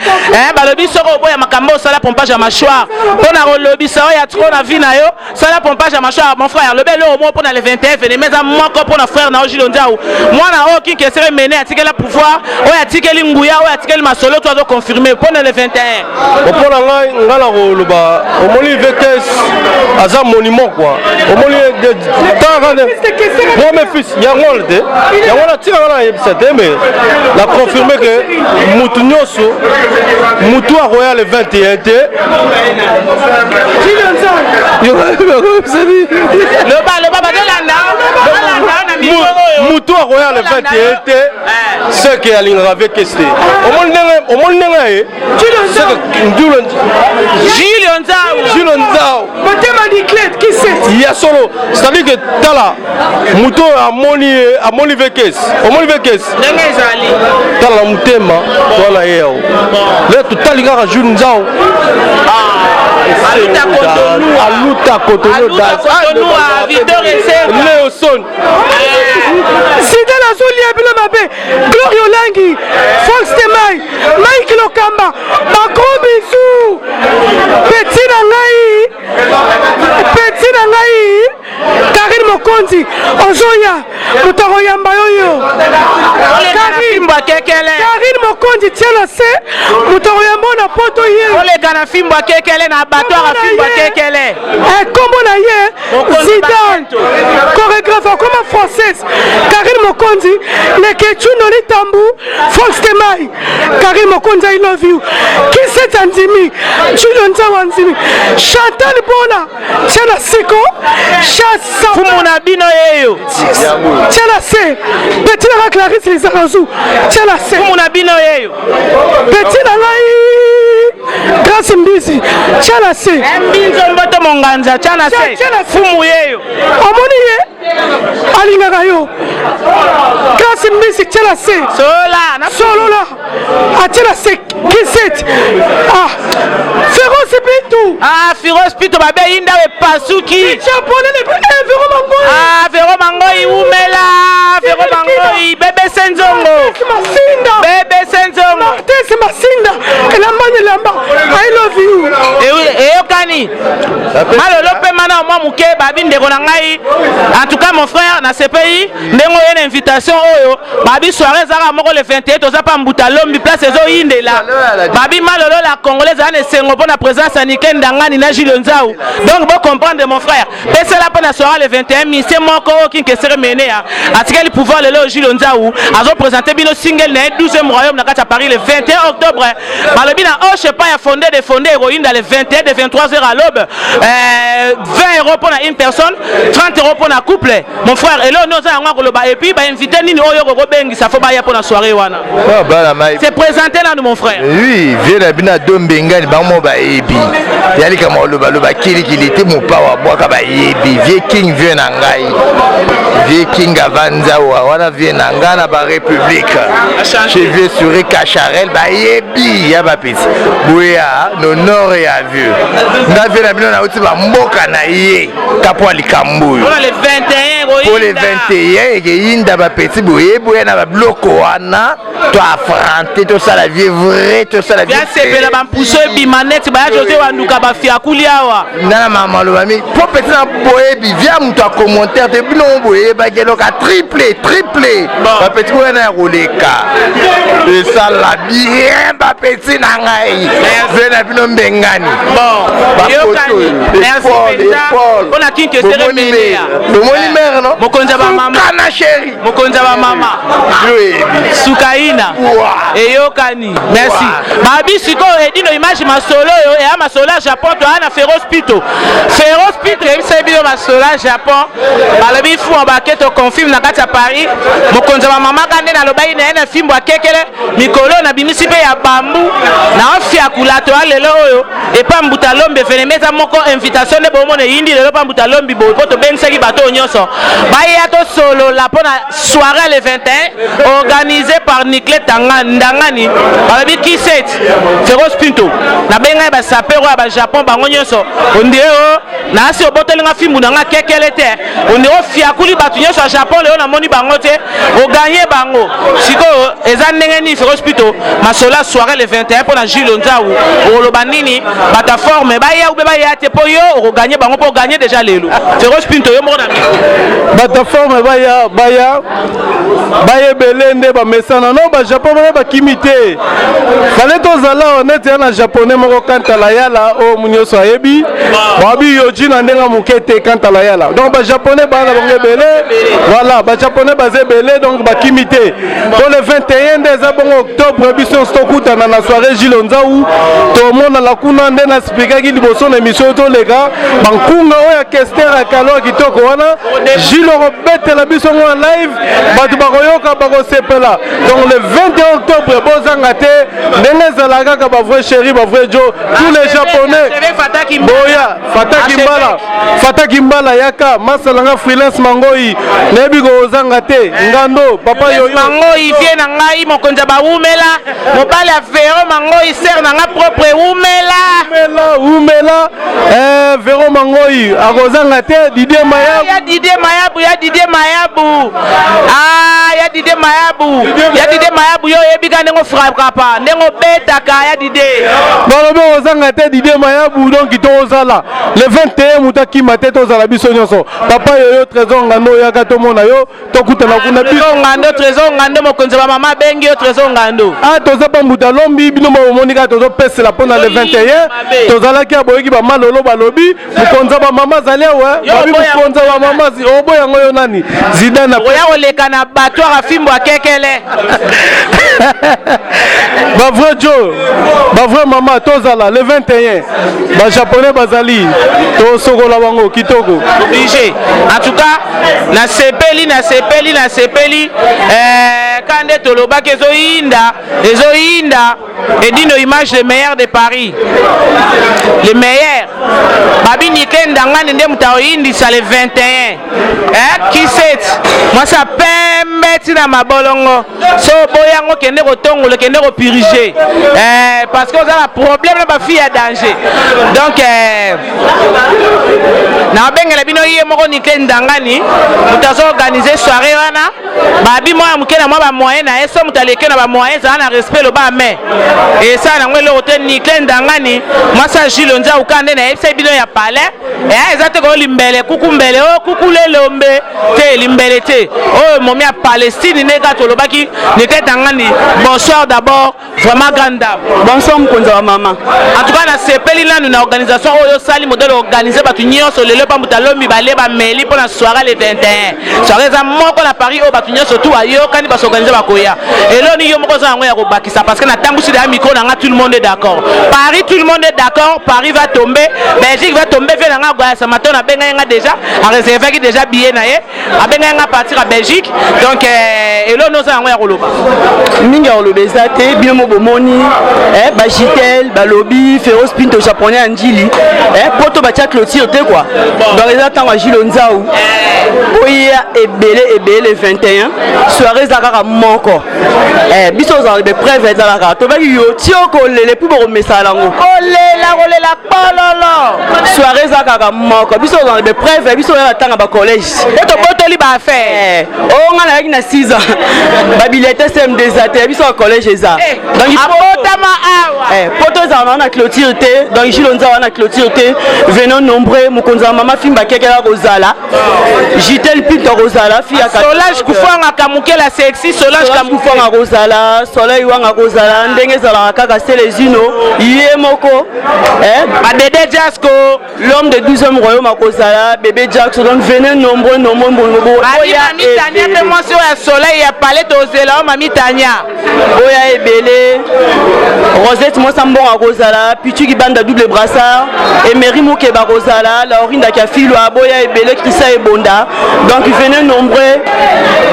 Speaker 1: balobi soko boya makambo sala pompage ya mâchoire pona rolobi sa ya trop na vie na yo sala pompage ya mâchoire mon frère le bel au pona le 21 événement za moko pona frère na Jules Nzao mwana o ki kesere mené atikela pouvoir o atikeli nguya o atikeli masolo to confirmer pona le 21
Speaker 4: pona ngai ngala ko loba omoni VTS aza monument quoi omoni de tangane premier fils yangol de yangola tika na yebisa te mais la confirmer que mutu nyoso mutu a royal le 21 te mutu a royal le 21 te c'est que alingaka avec este omoni ndenga Jules Nzao il y a solo c'est-à-dire que tala mutu amoni vekes omoni vekes tala mutema wana yeo le tutali kaka Jules Nzao aluta Cotonou Léoson
Speaker 7: Sida la Zulia Bilomabe Glorio Langi Fox Temai Mike Lokamba Bagro Bisou Petit Nangai Karine Mokonzi Ozoya Mutaroyamba Yoyo Karine Mokonzi tiens se Mutaroyamba na poto ye
Speaker 1: Ole kana fimba kekele na batwara fimba kekele
Speaker 7: kombo na ye Zidane chorégraphe comme française Karine Mokonzi Nekechuno ni Tambu Fox Temai Karine Mokonzi I love you Kiset Anzimi Jules Nzao Anzimi Chantal Bona Tiana Seko Chassa
Speaker 1: Fumuna bino yeyo
Speaker 7: Tiana Se Petit na Clarisse les Arazou Tiana Se
Speaker 1: Fumuna bino yeyo
Speaker 7: Petit na ngai Grâce Mbizi Tiana Se
Speaker 1: Mbinzo mboto monganza Tiana Se Fumu yeyo
Speaker 7: Omoni ye alingaka yo Grâce Mbizi Tiana Se Solola Tiana Se Kiset Féroce Bitou
Speaker 1: Féroce Bitou babe inda we pasuki
Speaker 7: Véro Mangoi
Speaker 1: Véro Mangoi Umela Véro Mangoi BBC malolo pe mana moi muke babi ndeko na ngai en tout cas mon frère na CPI ndengo yena invitation oyo babi soirée zaka moko le 21 toza pa mbuta lombi place ezo yindela babi malolo la congolaise ane sengo pona présence à Niken Ndangani na Jules Nzao donc bon comprendre mon frère pesa la pona soirée le 21 ministère moko qui kesere menea atikali pouvoir le Jules Nzao azo présenter bino single na 12e royaume na kata Paris le 21 octobre balobi na oh je sais pas ya fondé de fondé héroïne dans le 21 de 23h à l'aube 20 € pour une personne 30 € pour un couple mon frère et là nous avons koloba et puis ba inviter nini oyo ko bengi ça faut ba ya pour la soirée wana c'est présenté là mon frère
Speaker 8: oui vieux na bina dombengani bango ba ebi yali kama loba kili était mon pawa boka ba ebi vieux king vieux na ngai vieux king avanza wana vieux na ngana ba république chez vieux sur Cacharel ba ebi ya ba pisi boya no nord ya vieux nga vieux na bino na uti ba mboka na ye kapwa likambuyo
Speaker 1: pour les 21
Speaker 8: pour les 21 et inda ba petit boye na ba bloko wana to affronter to ça la vie vrai to ça la vie
Speaker 1: c'est la ba pousso bimanette ba José wanduka ba fiakuli awa
Speaker 8: na mama lo mami pour petit na boye bi via muto a commentaire de bino boye ba gelo ka triplé ba petit boye na roleka et ça la bien ba petit na ngai vena bino mbengani
Speaker 1: bon merci on a qui que c'est mené
Speaker 8: le monimer non
Speaker 1: mokonza ba mama
Speaker 8: kana chéri
Speaker 1: mokonza ba mama Sukaina eyokani merci babi siko edino image masolo yo e masolo Japon to ana Feroz Pito ebisa bio masolo Japon balobi fu abaketo confirme na kati ya Paris mokonza ba mama kande na lobai na fimbo akekele mikolo na bimisi pe ya bambu na ofia kulato lelo oyo e pa mbuta lombe fenemeza moko invitation de bomo ne yindi lelo pa mbuta lombi bo poto bensaki bato nyonso baya to solo la pona soirée le 21 organisé par Nicolas Ndangani balobi qui c'est Feroz Pinto na benga ba sapero ba Japon bango nyonso ondeo na asi obotelinga fimbu na nga kekele te ondeo fiakuli bato nyonso a Japon leo na moni bango te o gagner bango siko eza ndenge ni Feroz Pinto masola soirée le 21 pona Jules Nzao o loba nini bata forme baya ube baya te po yo o gagner bango po gagner déjà lelo Feroz Pinto yo mona
Speaker 9: bata forme baya belende ba mesana no ba Japon ba kimite fallait tozala honnête na japonais moko kanta la yala o munyoso ayebi babi yoji na ndenga mukete kanta la yala donc ba japonais ba na bango belé voilà ba japonais ba belé donc ba kimite pour le 21 des bon octobre biso stokuta na soirée Jules Nzao to mona la kuna ndena speaker ki liboso na émission to lega bankunga oya kester akalo kitoko wana Jules Robert la biso en live batu bakoyoka bakosepela donc le 21 octobre bozanga te ndenge zalaka ka ba vrai chéri ba vrai Joe tous les japonais boya Fataki Mbala yaka masalanga freelance mangoi nebi ko zanga te ngando papa yoyo
Speaker 1: mangoi vie na ngai mokonza ba umela mobali a Véro mangoi ser na nga propre umela
Speaker 9: Véro mangoi akozanga te Didier Mayabu
Speaker 1: ya Didier Mayabu yo ebika ndengo frappe ndengo betaka ya Didier
Speaker 9: balobe ozanga te Didier Mayabu donc tozala le 21 mutaki mate tozala biso nyonso papa yoyo trésor ngando yaka to mona yo tokutana kuna
Speaker 1: trésor ngando mokonzi ba mama bengi yo trésor ngando
Speaker 9: toza pa mbuta lombi bino momonika tozo pesela pona le 21 tozala ki aboyeki ba malolo balobi mokonza ba mama zali awa babi mokonza ba mama oboya ngoyo nani Zidane
Speaker 1: oya oleka na bato a fimbo akekele
Speaker 9: ba vrai Joe ba vrai mama tozala le 21 ba japonais bazali to sokola bango kitoko
Speaker 1: obligé en tout cas na sepeli kande toloba ke ezoyinda edino image le meilleur de Paris le meilleur babi Niken Ndangani nde mutaoyindisa le 21 Kiset moi ça pembe tina mabolongo so boyango kende ko tongo le kende ko piriger parce que on a un problème na ba fille à danger donc na bengela bino yé moko Niclé Ndangani mutazo organiser soirée wana babi moi mukena moi ba moyen na eso mutaleke na ba moyen za na respect le ba mais et ça na ngwe le hôtel Niclé Ndangani moi ça Gilles Nza ukande na epse bino ya palais et ezate ko limbele kuku mbele o kuku lelombe te limbele te oh momi à Palestine nega tolobaki Niclé Ndangani bonsoir d'abord vraiment grande dame
Speaker 10: bonsoir mkonza maman
Speaker 1: en tout cas na sepeli nanu na organisation oyo sali modèle organiser batu nyonso lelo pa mutalombi bale ba meli pour la soirée le 21 soirée za moko na Paris o batu nyonso tout ayo kani ba s'organiser ba koya et là ni yo moko za ngo ya ko bakisa parce que na tambusi de micro na tout le monde est d'accord Paris tout le monde est d'accord Paris va tomber Belgique va tomber fait na nga ça matin na benga nga déjà a réservé qui déjà billet na ye a benga nga partir à Belgique donc et là nous za ngo ya ko loba
Speaker 10: minga ko lobeza te bien mo bomoni ba Jitel ba lobby Féroce Pinto japonais Anjili poto ba chat clôture te quoi dans les attentes à Gilles Nzao oya ebele 21 soirée zakaka moko biso za be preuve ezalaka to ba yo tioko lele pu bo mesala ngo
Speaker 1: olela pololo
Speaker 10: soirée zakaka moko biso za be preuve biso ya tanga ba collège
Speaker 1: to botoli ba faire
Speaker 10: o ngana yaki na 6 ans ba bilete CM2 zate biso au collège eza
Speaker 1: donc apotama awa
Speaker 10: poto za na clôture te donc Gilles Nzao na clôture te venons nombreux mukonza mama fimba kekela kozala Jitel Pinto kozala fia ka
Speaker 1: Solange kufanga kamukela sexy Solange
Speaker 10: kufanga kozala Soleil wanga kozala ndenge zala kaka Selezino yé moko
Speaker 1: ba Dédé Jasco
Speaker 10: l'homme de 12e royaume kozala bébé Jackson donc venez nombreux
Speaker 1: oya Tania pe moi sur ya Soleil ya palais tozela mami Tania
Speaker 10: oya ebele Rosette Mosambonga kozala Pichu banda double brassard Emery Mokeba kozala Laurinda Kafilo aboya ebele Krisa Ebonda donc venez nombreux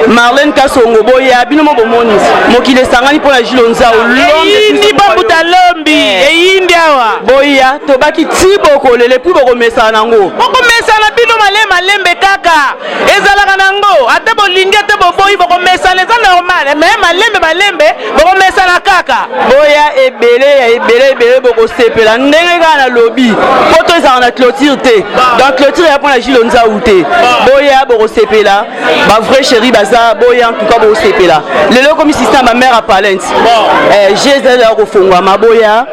Speaker 10: Marlène Kasongo boya bino mo bomoni mokile sangani pour la Gilles Nzao
Speaker 1: ni babuta lombi e indiawa
Speaker 10: boya tobaki tiboko lele pu boko mesa nango
Speaker 1: boko mesa na bino malembe kaka ezalaka nango ate bolingi ate boboyi boko mesa les normal mais malembe boko mesa na kaka
Speaker 10: boya ebele boko sepela ndenge kana lobby poto ezala na clôture te donc clôture ya pour la Gilles Nzao te boya boko sepela ba vrai chéri baza boya en tout cas boko sepela lelo comme système ma mère à Palent j'ai au fongwa maboya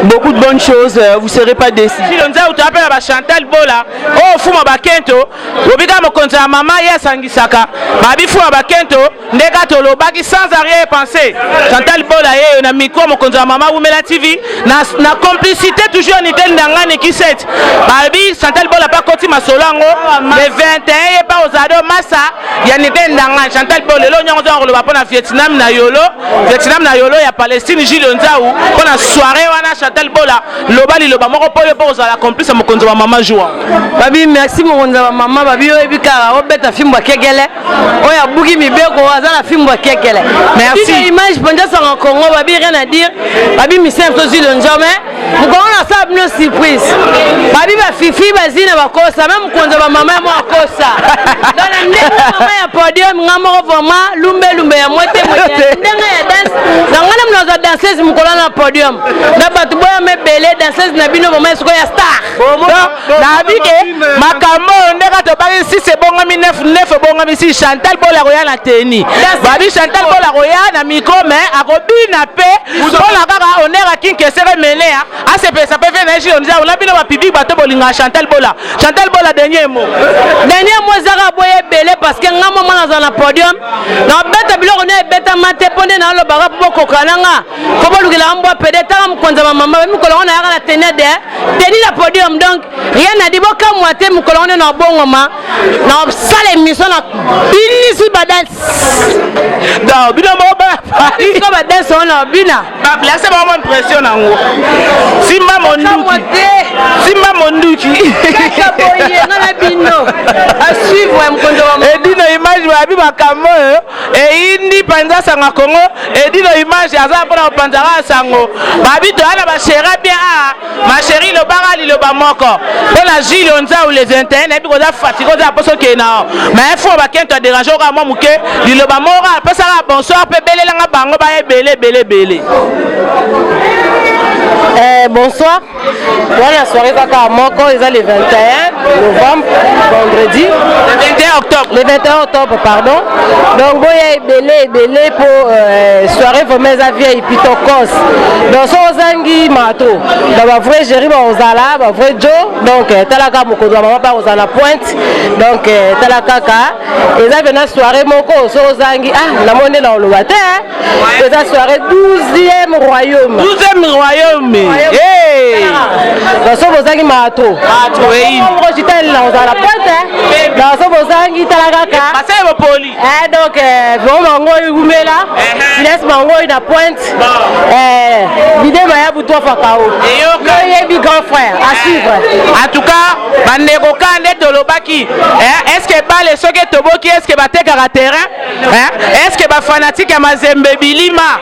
Speaker 10: beaucoup de bonnes choses vous serez pas déçus
Speaker 1: Gilles Nzao tu appelles ba Chantal Bola oh fuma ba Kento obika mokonza mama ya sangisaka babi fuma ba Kento ndeka tolobaki sans arrière-pensée Chantal Bola ye na micro mokonza mama Wumela TV na complicité toujours Niclé Ndangani qui set babi Chantal Bola pas koti masolango le 21 et pas aux ado massa ya Niclé Ndangani Chantal Bola lo nyongo za ngolo ba Vietnam na yolo ya Palestine Gilles Nzao pona soirée wana Chantal Bola lobali loba moko poyo po za la complice mokonzo wa mama joie
Speaker 10: babi merci mokonzo wa mama babi oyo bikala obeta fimbo kekele oya buki mibeko azala fimbo kekele merci image bonja sa Congo babi rien à dire babi misem to Gilles Nzao mais mukongo na sa bino surprise babi ba fifi bazina bakosa même mokonzo wa mama mo akosa dona ndenge mama ya podium ngamo vraiment lumbe ya moite ndenge ya dance ngana mnaza danseuse mukola na podium na batu boya mebele danseuse na bino mama siko ya star
Speaker 1: na bike makambo ndeka to bali si c'est bon ngami 9 bon ngami si Chantal Bola roya na teni babi Chantal Bola roya na micro mais akobina pe bola kaka onera kinkesere melea asepe ça peut venir Gilles Nzao na bino ba public bato bolinga Chantal Bola dernier mot
Speaker 10: zaka boye belé parce que ngamo mwana za na podium na beta biloko ne beta mate ponde na lo baka po kokananga ko bolukela mbwa pede ta mkonza mama mikolo na yaka na tenede teni na podium donc rien à dire boka mwate mikolo na bongoma na sale mission na binisi badance
Speaker 1: da bino mo ba
Speaker 10: ko badance ona bina
Speaker 1: ba place ba mo impression na ngo simba monduki
Speaker 10: kaka boye na bino à suivre mkondo wa
Speaker 1: edina image wa babi makambo eindi panza sanga Congo edi lo image aza pona panzara sango babi to ala ba chéra bien ma chérie le barali le bamoko pona Gilles Onza ou les 21 et puis koza fatigué koza poso kena mais faut ba kento déranger ka mo muke li le bamora pesa bonsoir pe belelanga bango ba belé.
Speaker 10: Bonsoir. Voilà, la soirée kaka moko, ils ont le 21 novembre, vendredi.
Speaker 1: Le 21 octobre.
Speaker 10: Le 21 octobre, pardon. Donc, il y a belé pour soirée Vomeza vieille Pitokos. Donc, so zangi mato. Donc, ma vraie Jéri, ma ozala, ma vrai Joe. Donc, talaka moko, ma maman pas ozala pointe. Donc, talaka ka. Ils ont venu soirée moko, so zangi. Ah, la monnaie dans le water. Ils ont soirée 12e royaume.
Speaker 1: 12e royaume.
Speaker 10: Hey! Dans ce bozangi mato. Mato, oui. On j'étais là dans la pointe. Dans ce bozangi talagaka.
Speaker 1: Passez vos poli.
Speaker 10: Donc vraiment ngoi umela. Il laisse mango na pointe. L'idée m'a pour toi fakao. Et yo bi grand frère à suivre.
Speaker 1: En tout cas, bandeko kande tolobaki. Est-ce que pas les soke toboki est-ce que ba te terrain? Est-ce que ba fanatique ya Mazembe Bilima?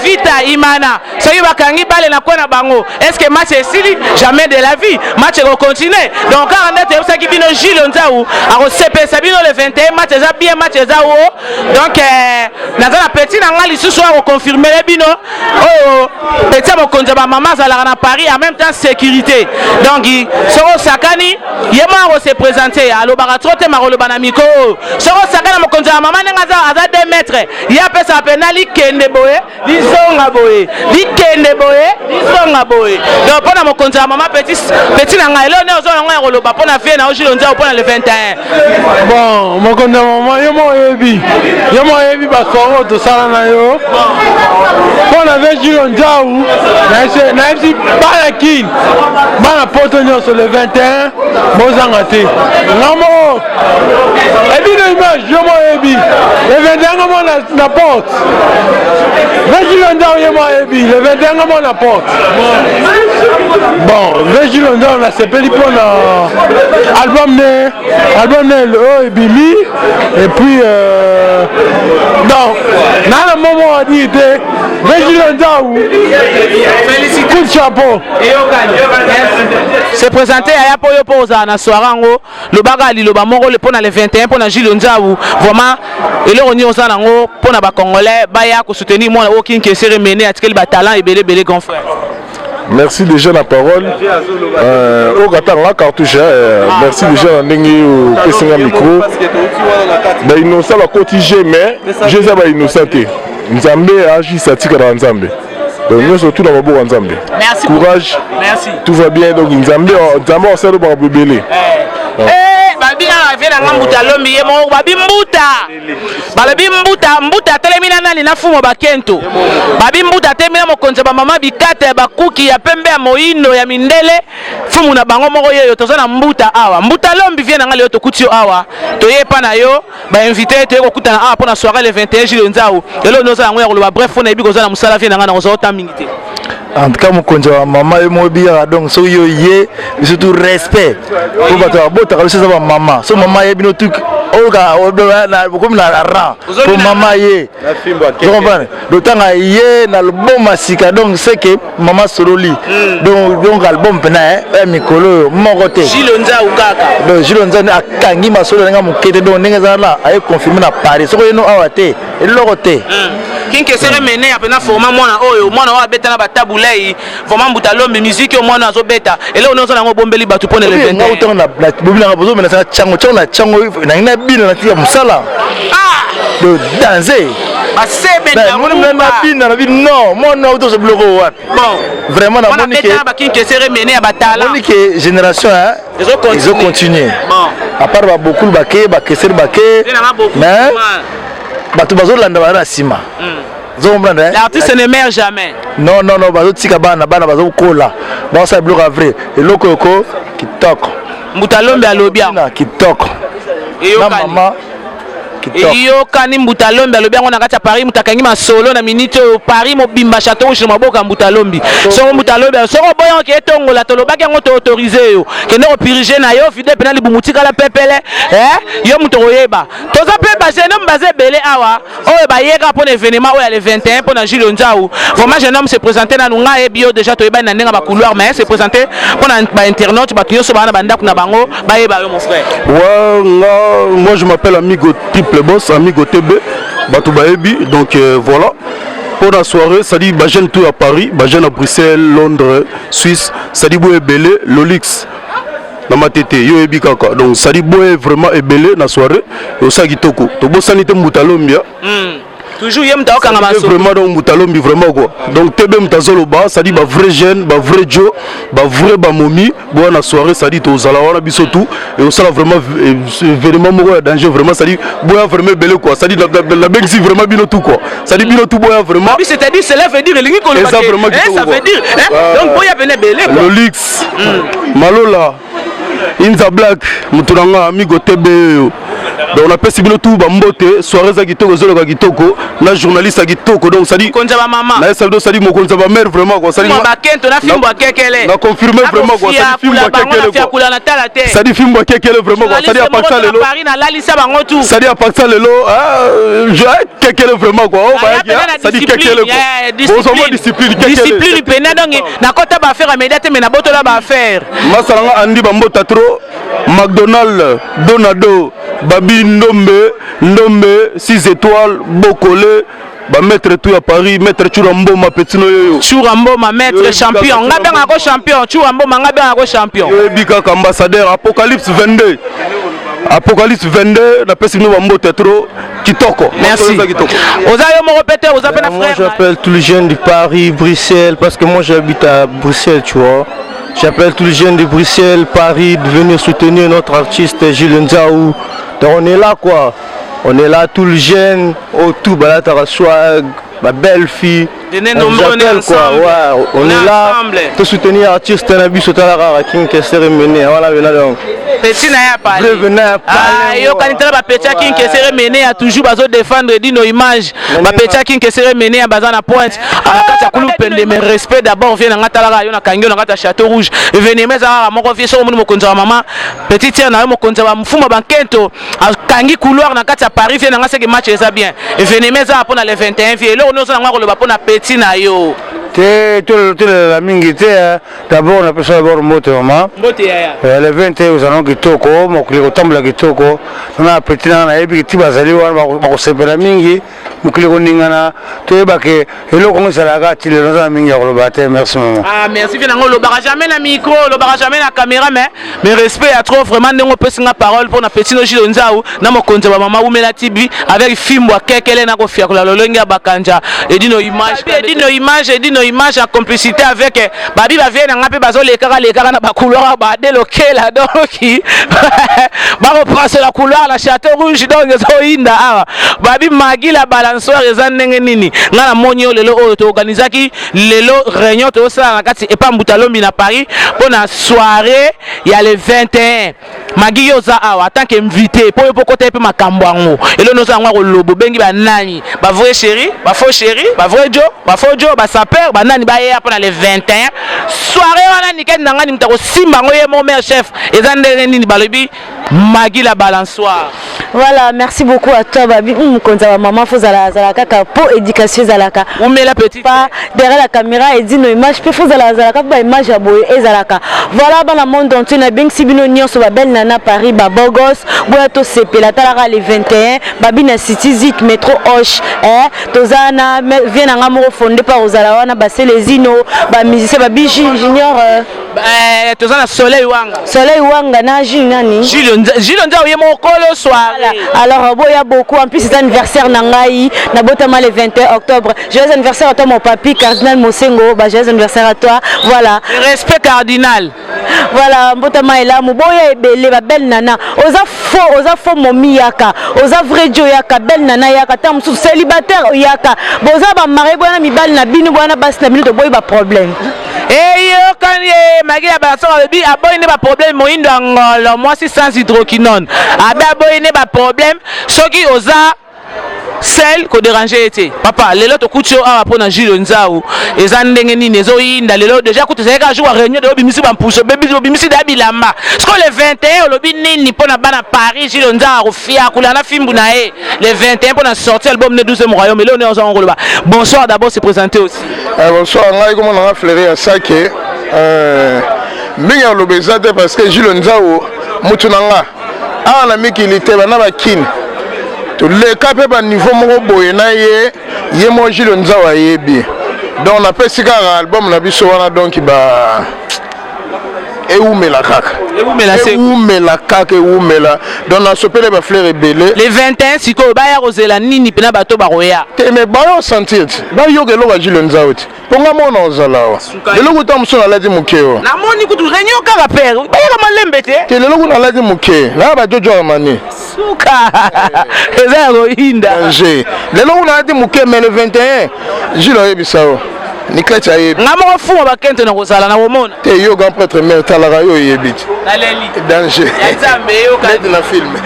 Speaker 1: Vita Imana. Soki bakangi bale na kona bango. Est-ce que match est sili? Jamais de la vie. Match va continuer. Donc quand on est ça qui vient au Gilles Onzaou, à CP Sabino le 21 match est bien match est là. Donc dans la petite nangali ce soir on confirme les bino. Oh petit mon konza ba maman za la na Paris en même temps sécurité. Donc Soro Sakani yema on se présenter à l'obaratrote marolo banamiko. Soro Sakana mon konza maman ngaza aza 2 mètres. Ya pesa penali kende boye, disonga boye. Di kende boye, disonga boye. Donc pour mon konza maman petit nanga ele on zo ngo ngoloba pour na vie na Gilles Onzaou pour le 21.
Speaker 9: Bon, mon konza maman yemo yebi ba soro to sala na yo. Pour na vie Gilles Onzaou, na FC Banakin. Bana poto nyonso le 21 bozanga te. Ngamo. Et puis l'image yemo yebi. Le 21 ngamo na porte. Gilles Onzaou yemo yebi. Le 21 ngamo na porte. Bon, Gilles Onzaou na sepeli pour na album ne le ebimi et puis donc na moment a dit Gilles Onzaou coup de chapeau
Speaker 1: c'est présenté à Yapoyo Poza na soirango le bagali le bamoko le pona le 21 pona Gilles Onzaou vraiment et le roni osana ngo pona ba congolais ba ya ko soutenir moi au king kesere mené à tel ba talent et belé grand frère.
Speaker 4: Merci déjà la parole. Au Qatar la cartouche. Merci déjà Nengi au Kessinga micro. Bah innocent la cotiger mais je sais pas innocenté. Nzambe agit satika dans Nzambe. Donc nous surtout dans Mabo Nzambe. Merci. Courage. Merci. Tout va bien donc Nzambe on sert pour bébé.
Speaker 1: Babi na vena ngambuta lombi ye mo babi mbuta balabi mbuta telemina nani na fumo bakento babi mbuta telemina mokonze ba mama bikata ba kuki ya pembe ya moindo ya mindele fumu na bango moko yeyo tozana mbuta awa mbuta lombi vena ngale yo tokutio awa toyepa na yo ba invité te ko kutana awa pona soirée le 21 Gilles Onzaou elo noza yango ya koloba bref fona ebi kozana musala vena ngana kozota mingite.
Speaker 8: En tout cas, mon conjoint, maman et moi bien, donc so yo yé, surtout respect. Pour battre, bon, t'as réussi à voir maman. So maman est bien tout. Oh gars, comme la rang. Pour maman yé. Tu comprends? D'autant que yé, na l'album masika, donc c'est que maman sololi. Donc album pena, mikolo, mon côté.
Speaker 1: Gilles Onzaou kaka.
Speaker 8: Donc Gilles Onzaou a kangi ma solo nga mon kete donc nenga zala, a confirmé na Paris. So yo no awate, et le côté.
Speaker 1: Kinke sere mené apena format mwana oyo mwana wa beta na batabulei vraiment butalombe musique yo mwana azo beta et là on a ngo bombeli batu pone le 21
Speaker 8: nga utonga na bobina nga bozo mena sa chango na ina bina na tia musala de danser
Speaker 1: basebe na
Speaker 8: bina na bina non moi non auto se bloquer wat
Speaker 1: bon
Speaker 8: vraiment na monique
Speaker 1: ba kinke sere mené ya batala
Speaker 8: monique génération hein ils ont continué bon à part ba beaucoup ba keser mais batu bazo landa ba na sima.
Speaker 1: L'artiste ne meurt jamais.
Speaker 8: Non, bazo tika bana bazo kola. Ba sa bloc vrai. Et lokoko qui toque.
Speaker 1: Mutalombe alobia
Speaker 8: qui toque. Et maman
Speaker 1: yo kani Mbutalombi alobi yango na kati ya Paris mutakangi masolo na minute Paris mobimba Château Rouge maboka Mbutalombi soko Mbutalombi soko boyo ke tongola tolobaki yango to autoriser yo kende ko piriger na yo fidèle pena libumutika la pepele yo muto koyeba toza pe ba jeune homme basé belé awa oyo ba yeka pour l'événement oyo le 21 pour na Jules Nzao vraiment jeune homme se présenter na nunga e bio déjà to yeba na ndenga ba couloir mais se présenter pour na ba internaute ba tuyo so ba na banda kuna bango ba yeba yo mon frère.
Speaker 9: Ouais, moi je m'appelle Amigo Triple Boss, Amigo TB, Batou Baebi, donc voilà. Pour la soirée, ça dit Bajen tout à Paris, Bajen à Bruxelles, Londres, Suisse, ça dit Boé Belé, Lolix. Dans ma tête, yo ebi kaka. Donc ça dit Boé vraiment Ebélé na soirée, et ça kitoko. To bo sanité Mbutalombi.
Speaker 1: Toujours yem ta okanga maso.
Speaker 9: Vraiment donc Mbutalombi vraiment quoi. Donc TB Mutazolo ba, ça dit ba vrai jeune, ba vrai Joe, ba vrai ba momi, bo na soirée ça dit to zala wana biso tout et on sala vraiment événement moko danger vraiment ça dit boya vraiment belé quoi. Ça dit la bengsi vraiment bino tout quoi. Ça dit bino tout boya vraiment.
Speaker 1: Oui, c'est-à-dire cela veut dire lingi ko le
Speaker 9: ça vraiment
Speaker 1: ça veut dire donc boya venait belé quoi.
Speaker 9: Lolix. Malola. Inza Black, Muturanga Amigo TB. Donc on appelle Sibino tout Bambote, soirée à Kitoko, Zolo Kitoko, la journaliste à Kitoko, donc ça dit.
Speaker 1: Konzaba maman.
Speaker 9: Là ça dit mon Konzaba mère vraiment quoi. Ça dit.
Speaker 1: Moi Bakento na film boa kekele.
Speaker 9: On a confirmé vraiment quoi. Ça dit film boa kekele quoi. Ça dit film boa kekele vraiment quoi. Ça dit à part ça lelo. Ça dit à part ça lelo, je kekele vraiment quoi. Ça dit kekele quoi. Bon ça discipline kekele.
Speaker 1: Discipline pena donc na kota ba faire médiate mais na botola ba faire.
Speaker 9: Masalanga Andi Bambota trop, McDonald, Donado. Babi Ndombe, 6 étoiles, Bokole, ba maître tout à Paris, maître Churambo, ma petite noyo.
Speaker 1: Churambo, ma maître champion, nga bien ako champion, Churambo, nga bien ako champion.
Speaker 9: Bika ambassadeur, Apocalypse 22. Apocalypse 22, la personne nous va monter trop. Kitoko.
Speaker 1: Merci.
Speaker 5: Moi j'appelle tous les jeunes de Paris, Bruxelles, parce que moi j'habite à Bruxelles, tu vois. J'appelle tous les jeunes de Bruxelles, Paris, de venir soutenir notre artiste Jules Nzao. Donc on est là quoi. On est là, tous les jeunes, autour, bah là, swag, ma belle fille. Quoi. Ouais, on est là pour soutenir l'artiste Nabi Sotalara, King Kessler Mené. Voilà, donc.
Speaker 1: Petit n'a pas parlé. Yo kanitala ba petit King Kessler Mené a toujours bazo défendre dit nos images. Ba petit King Kessler Mené a bazana pointe. Akati akulu pende mais respect d'abord vient na talaka yo na kangyo na kata Château Rouge. Venez mais à moko vie so mo konza maman. Petit tiers na mo konza ba mfuma bankento. Kangi couloir na kata Paris vient na seke match ça bien. Venez mais à pour le 21 vie. Là on nous na ngolo ba pour na petit na yo.
Speaker 11: La mingi d'abord on appelle ça d'abord mote maman. Le 21 aux allons kitoko, mon client tombe kitoko. On a petit na ebi tibazali wana ba sepela mingi. Mon client ningana to ebake elo ko sala ti le na mingi ko bate merci maman.
Speaker 1: Ah merci bien ngolo bara jamais na micro, lo bara jamais na caméra mais respect à trop vraiment ndengo pesi nga parole pour na petit no Jules Nzao na mo konza ba mama umela tibi avec film wa kekele na ko fia ko la lolonga bakanja et dit nos images en complicité avec babi ba vient nga pe bazo lekaka na ba couloir ba déloquer là donc ba reprendre la couloir la Château Rouge donc zo inda awa babi magi la balançoire eza ndenge nini nga na monyo lelo oyo to organisaki lelo réunion to sala na kati epa Mbutalombi na Paris pour na soirée il y a le 21 magi yoza awa en tant qu'invité pour côté pe makambo ngo elo no sangwa ko lobo bengi ba nani ba vrai chéri ba faux chéri ba vrai Joe ba saper ba nani ba ya pour le 21 soirée wana nikeni nanga ni mtako simba ngo ye mon meilleur chef eza ndenge nini balobi magi la balançoire.
Speaker 12: Voilà, merci beaucoup à toi babi. Konza maman fozala kaka pour éducation zalaka.
Speaker 1: On met la petite
Speaker 12: pas derrière la caméra et dit nos images pe fozala zalaka ba image ya boye ezalaka. Voilà dans le monde entier na bing sibino nyonso ba belle nana Paris ba bogos boya to sepela talaka le 21 babi na City Zik métro Hoche tozana vient na ngamo fondé par ozala wana ba Selezino ba musicien babi junior
Speaker 1: tozana Soleil
Speaker 12: Wanga na nani
Speaker 1: Jules Nzao ye mokolo soir.
Speaker 12: Alors il y a beaucoup en plus c'est anniversaire nangai na botama le 21 octobre. Joyeux anniversaire à toi mon papi cardinal Mosengo, joyeux anniversaire à toi. Voilà.
Speaker 1: Respect cardinal.
Speaker 12: Voilà, botama ela muboya ebele ba belle nana. Oza faux momi yaka. Oza vrai jo yaka belle nana yaka tam sous célibataire yaka. Boza ba marié bwana mibali na binu bwana basi na binu to boy ba problème.
Speaker 1: Eh yo kanye magi ya balasaka alobi aboyi ne baproblème moyindo ya ngolo mwasi sans hydroquinone abe aboyi ne baproblème soki oza sel ko déranger ete papa lelo tokuti yo awa mpona Jules Nzau eza ndenge nini ezoyinda lelo déjà kuti ezalaka jour ya réunion de obimisi bampuso obimisi da bilamba siko le 21 olobi nini mpona bana Paris Jules Nzau akofia akolela na fimbu na ye le 21 mpona sortir album ne 12e royaume lelo ne ozango koloba bonsoir d'abord se présenter aussi
Speaker 4: bonsoir ngai komo nanga fleury ya sake mingi aloba eza te parce que Jules Nzau mutu nanga awa na mikili te bana bakini toleka mpe baniveau moko boye na ye mo Jules Nzau ayebi donc napesi kaka album na biso wana donc eumela kaka eumela donc nasopele bafleur ebele
Speaker 1: le 21 sikoyo baya kozela nini mpena bato bakoya
Speaker 4: te me bayo sentir ti bayoka eloko ya Jules Nzau ti mponga mona ozala awa lelo kuta mosu naladi moke o
Speaker 1: namoni kutu réunion kaka pere bayaka malembe te
Speaker 4: te lelo kuna naladi moke naya bajojwaka mani
Speaker 1: suka eza ya koyinda
Speaker 4: lelo kuna naladi moke mais le 21 Jules oyebisa o nikleti ayebi
Speaker 1: nga moko fuma bakente na kozala na komona
Speaker 4: te yo grand prêtre mère talaka yo oyebi ti danger
Speaker 1: na film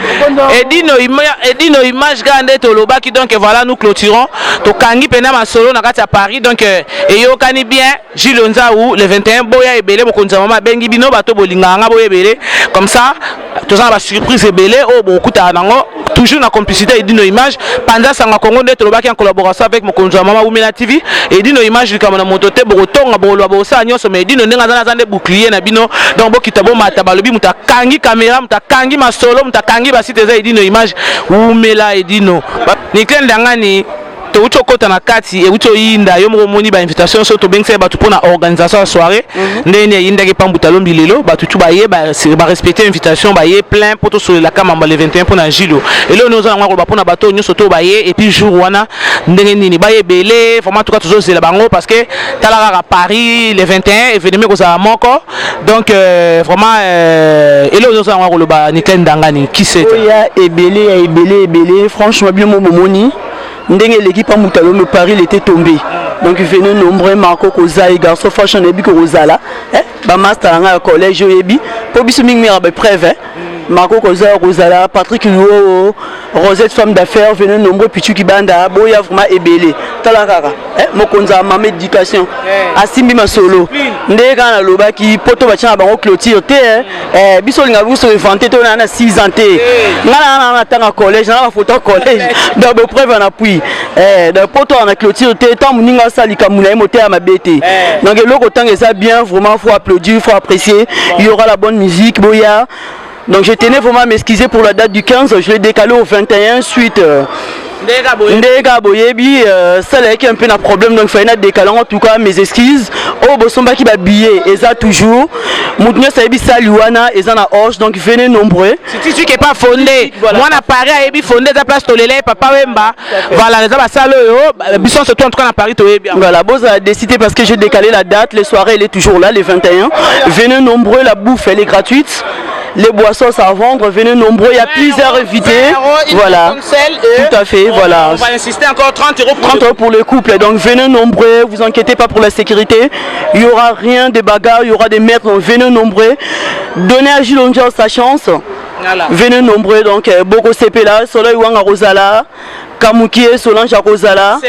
Speaker 1: edino image kaka nde tolobaki donc voilà nous clôturons tokangi mpena masolo na kati ya Paris donc eyokani bien Jules Nzau le 21 boya ebele mokonzi ya mama abengi bino bato bolingaka nga boya ebele comme ça tozala basurprise ebele oyo bokutaka nango toujours na complicité edino image panza sanga Congo nde tolobaki en collaboration avec mokonzi ya mama Wumena TV edino image likama na moto te bokotonga bolwa bosala nyonso mais edino ndenge aza nde bouclier na bino donc bokita bomata balobi mutu akangi caméra mutu akangi masolo mutu akangi basite eza edino image Wumela edino nikle ndangani teuti okota na kati euti oyinda yo moko moni bainvitation so tobengisa bato mpona organisation ya soirée ndenge eyindaki pambuta lombi lelo bato tu baye barespecte invitation baye plein mpo tosolelaka mambo le 21 mpona Jules eloo ne ozala ngwa mpona bato nyonso to baye et puis jour wana ndenge nini baye ebele vraiment tuka tozozela bango parce que tala kaka Paris le 21 événement kozala moko donc vraiment eloo ne ozala ngwa koloba Nickel Ndangani kiseta
Speaker 13: ya ebele franchement bien mo momoni ndenge l'équipe à Moutalombe Paris il était tombé donc venez nombreux Marco Koza et garçon fashion ebi ko Rosala ba master nga collège ebi po biso mingi ba preuve Marco Koza Rosala Patrick Luo Rosette femme d'affaires venez nombreux pichu kibanda boya vraiment ebele tala kaka mokonza mama éducation asimbi masolo ndeka na lobaki poto ba tshana bango clôture te biso linga biso inventé to na 6 ans te ngana na tanga collège na ba photo collège donc ba preuve na puis de poto na clôture te tant muninga salika muna moté à mabete donc eloko tanga ça bien vraiment faut applaudir faut apprécier il y aura la bonne musique boya. Donc je tenais vraiment à m'excuser pour la date du 15, je l'ai décalé au 21 suite Ndega Boyebi, ça là un peu un problème donc il fallait décaler en tout cas mes excuses. Oh Bosomba qui va billet et ça toujours. Moutnyo Saïbi Saluana et ça na Orge donc venez nombreux.
Speaker 1: C'est tu qui est pas fondé. Moi na Paris a ebi fondé za place Tolele papa Wemba. Voilà les aba salo yo bison c'est toi en tout cas na Paris to bien.
Speaker 13: Voilà boss a décidé parce que j'ai décalé la date, les soirées elle est toujours là les 21. Venez nombreux, la bouffe elle est gratuite. Les boissons à vendre, venez nombreux, il y a plusieurs invités. Voilà, tout à fait, voilà.
Speaker 1: On va insister encore 30 euros pour
Speaker 13: 30 euros pour le couple, donc venez nombreux, vous inquiétez pas pour la sécurité. Il n'y aura rien de bagarre, il y aura des maîtres, donc venez nombreux. Donnez à Jules Nzau sa chance. Voilà. Venez nombreux, donc Boko Sepela, Soleil Wanga Rosala. Kamukie Solange Rosala,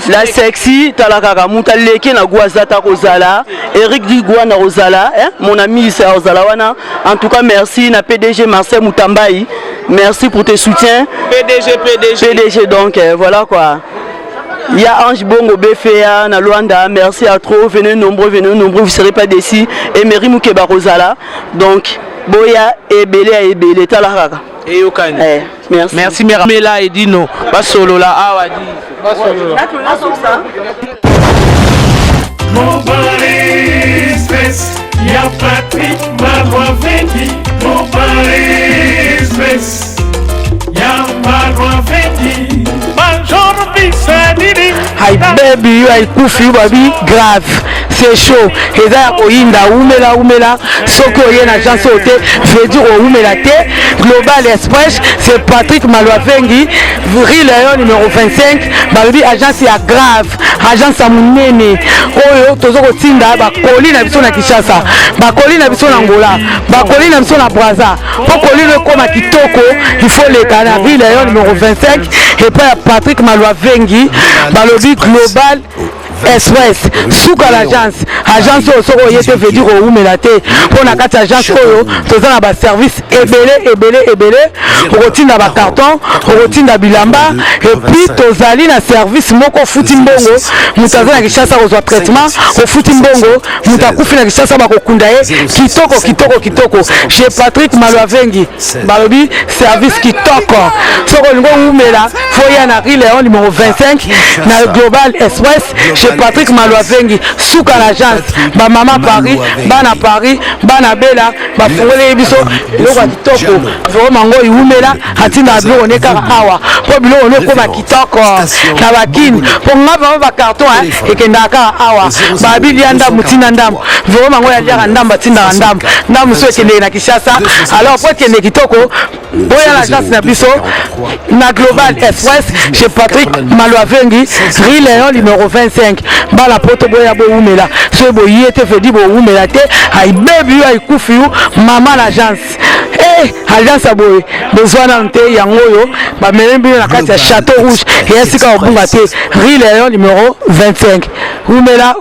Speaker 13: la sexy Talakaka Moutaleke na Guazata Rosala, Eric Digua na Rosala, mon ami c'est Rosalawana. En tout cas merci na PDG Marcel Moutambaï, merci pour tes soutiens. PDG donc voilà quoi. Il y a Ange Bongo Befea na Luanda, merci à trop, venez nombreux, vous ne serez pas déçus. Et Meri Moukeba Rosala, donc Boya Ebele Talakaka.
Speaker 1: Merci. Merci Mela et Dino. Basolo là, Awadi. Basolo.
Speaker 14: Mon Paris Express, y'a Patrick Marois Vendi. Mon Paris Express, y'a Marois Vendi. Bonjour, Bissadini.
Speaker 13: Hi baby, you are Koufi, baby, grave.
Speaker 7: c'est chaud eza ya koyinda umela soki oye na agence oyo te veut dire oumela te. Global Express c'est Patrick Malwavengi rue Léon numéro 25 balobi agence ya grave agence ya monene oyo tozo kotinda bakoli na biso na Kinshasa bakoli na biso na Angola bakoli na biso na Brazza po kolino ekoma kitoko il faut leka na rue Léon numéro 25 et puis Patrick Malwavengi balobi Global Express suka l'agence oyo soko oye te veut dire oumela te mpo na kati agence oyo toza na baservice ebele okotinda bacarton okotinda bilamba epuis tozali na service moko ofuti mbongo moto aza na Kinshasa kozwa traitement ofuti mbongo moto akufi na Kinshasa bakokunda ye kitoko chez Patrick Malwavengi balobi service kitoko soko olingo oumela foya na rue Léon numéro 25 na Global Express chez Patrick Malwavengi suka l'agence ba mama Paris bana Paris bana bela bafungole biso eloko kitoko vraiment ngo iumela atinda bilo onekaka awa po bilo onekoma kitoko na bakini po ngaba ba carton ekendaka awa babili anda mutina ndam vraiment ngo ya ndamba tinda ndam so ekende na Kinshasa alors po ekende kitoko boya l'agence na biso na Global Express chez Patrick Malwavengi rue Léon numéro 25 bala poto boya bo umela so bo yete fedi bo umela te ay baby ay kufiu mama l'agence agence aboye besoin nante yango yo ba melembi na kati ya Château Rouge et esika obunga te rue Léon numéro 25 umela